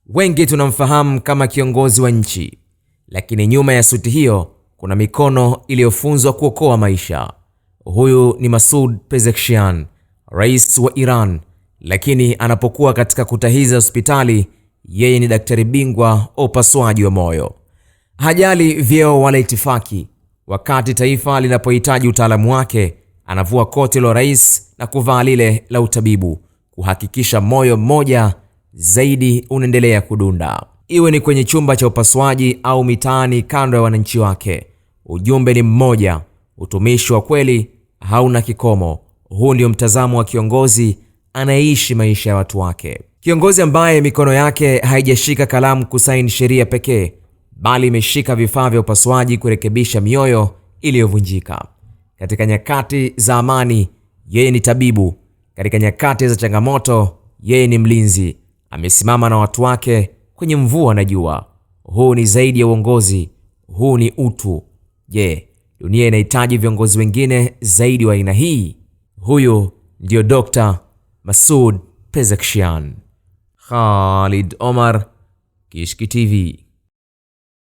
Wengi tunamfahamu kama kiongozi wa nchi, lakini nyuma ya suti hiyo kuna mikono iliyofunzwa kuokoa maisha. Huyu ni Masoud Pezeshkian, rais wa Iran, lakini anapokuwa katika kuta hizi hospitali, yeye ni daktari bingwa wa upasuaji wa moyo. Hajali vyeo wala itifaki. Wakati taifa linapohitaji utaalamu wake, anavua koti la rais na kuvaa lile la utabibu, kuhakikisha moyo mmoja zaidi unaendelea kudunda. Iwe ni kwenye chumba cha upasuaji au mitaani kando ya wananchi wake, ujumbe ni mmoja: utumishi wa kweli hauna kikomo. Huu ndio mtazamo wa kiongozi anayeishi maisha ya watu wake. Kiongozi ambaye mikono yake haijashika kalamu kusaini sheria pekee, bali imeshika vifaa vya upasuaji kurekebisha mioyo iliyovunjika. Katika nyakati za amani, yeye ni tabibu. Katika nyakati za changamoto, yeye ni mlinzi. Amesimama na watu wake kwenye mvua na jua. Huu ni zaidi ya uongozi, huu ni utu. Je, dunia inahitaji viongozi wengine zaidi wa aina hii? Huyu ndio Dr. Masoud Pezeshkian. Khalid Omar, Kishki TV.